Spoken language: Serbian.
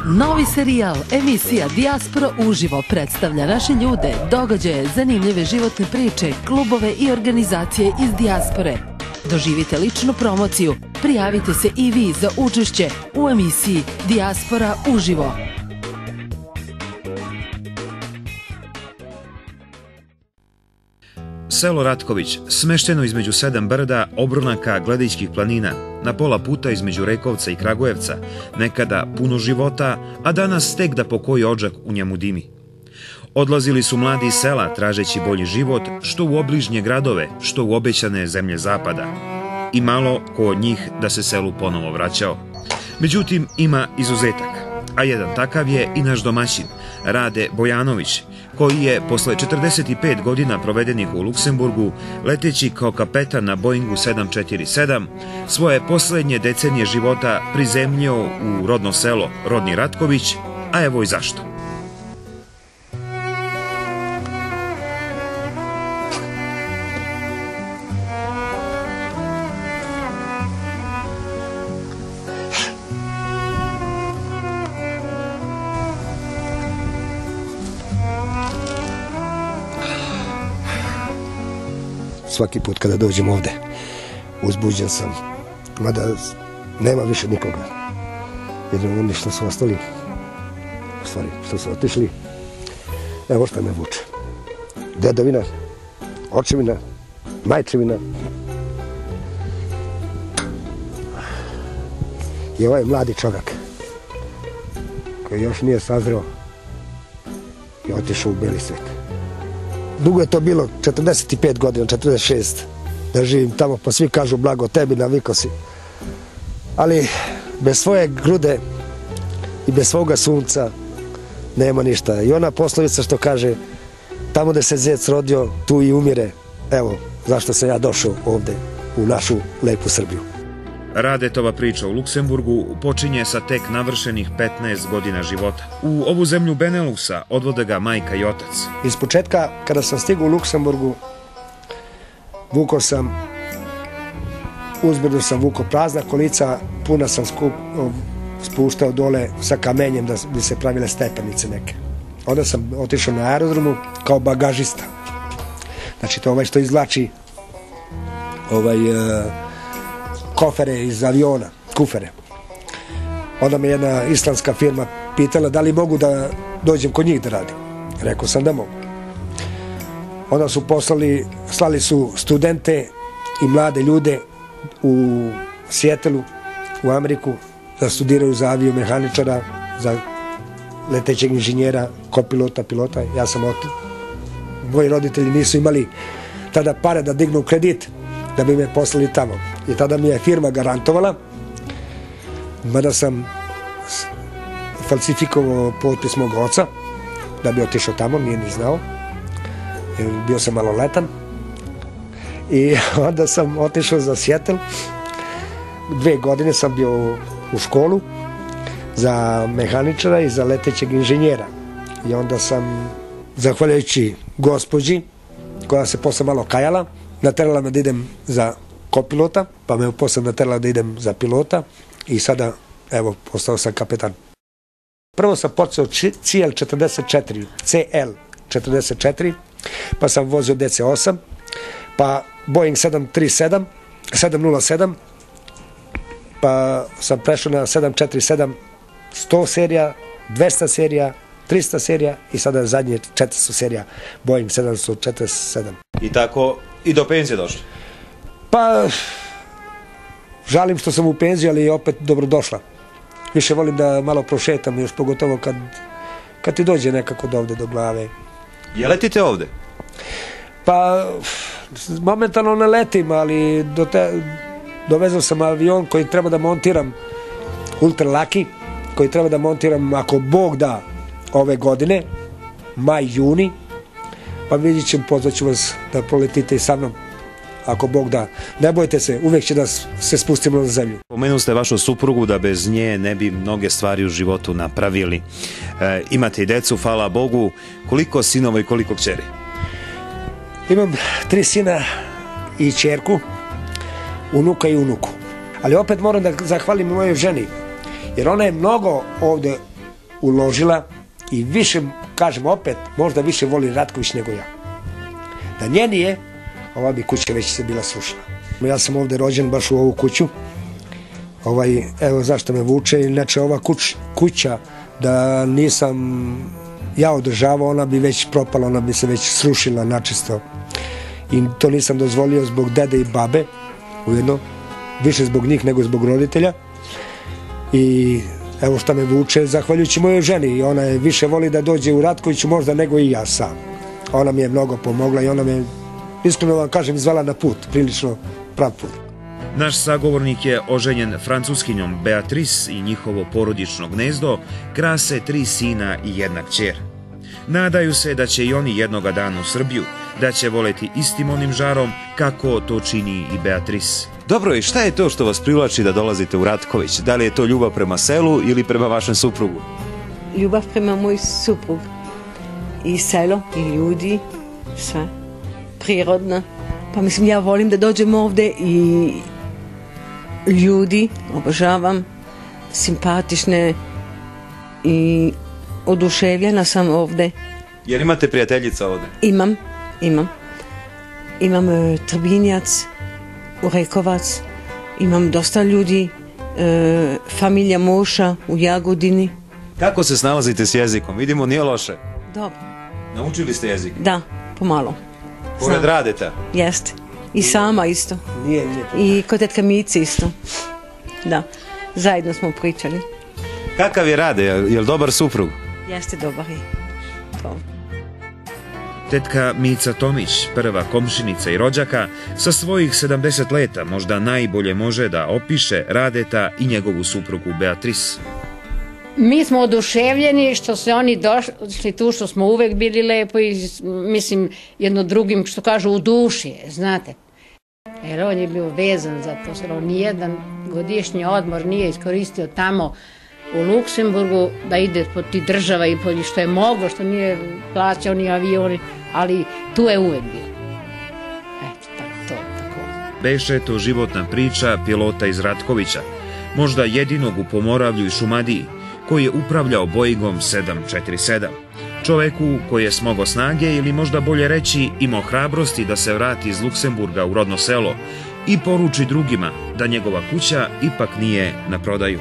Novi serijal, emisija Dijaspora uživo predstavlja naše ljude, događaje, zanimljive životne priče, klubove i organizacije iz dijaspore. Doživite ličnu promociju, prijavite se i vi za učešće u emisiji Dijaspora uživo. Selo Ratković, smešteno između 7 brda, obronaka, Gledičkih planina, na pola puta između Rekovca i Kragujevca, nekada puno života, a danas tek da pokoji odžak u njemu dimi. Odlazili su mladi iz sela tražeći bolji život, što u obližnje gradove, što u obećane zemlje zapada. I malo ko od njih da se selu ponovo vraćao. Međutim, ima izuzetak, a jedan takav je i naš domaćin, Rade Bojanović, koji je posle 45 godina provedenih u Luksemburgu, leteći kao kapetan na Boeingu 747, svoje poslednje decenije života prizemljio u rodno selo Rodni Ratković, a evo i zašto. Svaki put kada dođem ovde, uzbuđen sam, mada nema više nikoga. Jedino oni što su ostali, u stvari što su otišli, evo što me vuče. Dedovina, očevina, majčevina. I ovaj mladi čovjek, koji još nije sazreo i otišao u beli svet. Dugo je to bilo, 45 godina, 46, da živim tamo, pa svi kažu blago tebi, navikao si. Ali bez svoje grude i bez svoga sunca nema ništa. I ona poslovica što kaže, tamo gde se zec rodio, tu i umire. Evo, zašto sam ja došao ovde, u našu lepu Srbiju. Radetova priča u Luksemburgu počinje sa tek navršenih 15 godina života. U ovu zemlju Beneluxa odvode ga majka i otac. Iz početka, kada sam stigao u Luksemburgu, vukao sam, uzbrdo sam vukao prazna kolica, puna sam spuštao dole sa kamenjem da bi se pravile stepenice neke. Onda sam otišao na aerodromu kao bagažista. Znači to što izvlači kofere iz aviona, kufere. Onda me jedna islandska firma pitala da li mogu da dođem kod njih da radim. Rekao sam da mogu. Onda su slali su studente i mlade ljude u Sijetelu, u Ameriku, da studiraju za aviomehaničara, za letećeg inženjera, kopilota, pilota. Ja sam moji roditelji nisu imali tada pare da dignu kredit, da bi me poslali tamo. I tada mi je firma garantovala, mada sam falsifikovao potpis mog oca, da bi otišao tamo, nije ni znao, jer bio sam maloletan. I onda sam otišao za Sjetl, 2 godine sam bio u školu za mehaničara i za letećeg inženjera. I onda sam, zahvaljujući gospođi, koja se posle malo kajala, naterala me da idem za kopilota, pa me posle naterala da idem za pilota i sada, evo, postao sam kapetan. Prvo sam počeo CL-44, pa sam vozio DC-8, pa Boeing 707, pa sam prešao na 747, 100 serija, 200 serija, 300 serija i sada zadnje 400 serija Boeing 747. I tako i do penzije došli? Pa, žalim što sam u penziju, ali je opet dobrodošla. Više volim da malo prošetam, još pogotovo kad ti dođe nekako do ovde, do glave. Je letite ovde? Pa, momentalno ne letim, ali dovezao sam avion koji treba da montiram, ultralaki, koji treba da montiram, ako Bog da, ove godine, maj, juni, pa vidjet ćemo, pozvaću vas da proletite i sa mnom, ako Bog da. Ne bojte se, uvek će da se spustimo na zemlju. Pomenuli ste vašu suprugu da bez nje ne bi mnoge stvari u životu napravili. Imate i decu, hvala Bogu. Koliko sinova i koliko kćeri? Imam 3 sina i ćerku, unuka i unuku. Ali opet moram da zahvalim mojoj ženi Jer ona je mnogo ovde uložila i više, kažem opet, možda više voli Ratković nego ja. Da nje nije, ova bi kuća već se bila srušila. Ja sam ovde rođen baš u ovu kuću. Evo zašto me vuče, inače ova kuća da nisam ja održavao, ona bi već propala, ona bi se već srušila načisto. I to nisam dozvolio zbog dede i babe, ujedno, više zbog njih nego zbog roditelja. I evo šta me vuče, zahvaljujući mojoj ženi, ona je više voli da dođe u Ratkoviću možda nego i ja sam. Ona mi je mnogo pomogla i ona me, iskreno vam kažem, izvala na put, prilično prav put. Naš sagovornik je oženjen francuskinjom Beatrice i njihovo porodično gnezdo krase 3 sina i 1 kćer. Nadaju se da će i oni jednoga dana u Srbiju, da će voleti istim onim žarom kako to čini i Beatrice. Dobro, i šta je to što vas privlači da dolazite u Ratković? Da li je to ljubav prema selu ili prema vašem suprugu? Ljubav prema moj suprug. I selo, i ljudi, sve. Prirodno. Pa mislim, ja volim da dođem ovde i ljudi, obožavam, simpatične i oduševljena sam ovde. Jer imate prijateljica ovde? Imam. Imam Trbinjac, Urekovac, imam dosta ljudi, familija Moša u Jagodini. Kako se snalazite s jezikom? Vidimo, nije loše. Dobro. Naučili ste jezik? Da, pomalo. Pored Radeta? Jeste. I sama isto. I kod tetka Mice isto. Da. Zajedno smo pričali. Kakav je Rade? Je li dobar suprug? Jeste, dobar je. Tetka Mica Tomić, prva komšinica i rođaka, sa svojih 70 leta možda najbolje može da opiše Radeta i njegovu suprugu Beatrice. Mi smo oduševljeni što se oni došli tu, što smo uvek bili lepo i mislim jedno drugim, što kažu, u duši, znate. Jer on je bio vezan za to, jer on nijedan godišnji odmor nije iskoristio tamo u Luksemburgu da ide po ti država i po što je moglo, što nije plaćao ni avioni, ali tu je uvek bio. Eto, tako. Beše to životna priča pilota iz Ratkovića, možda jedinog u Pomoravlju i Šumadiji, koji je upravljao Boeingom 747. Čoveku koji je smogao snage ili možda bolje reći imao hrabrosti da se vrati iz Luksemburga u rodno selo i poruči drugima da njegova kuća ipak nije na prodaju.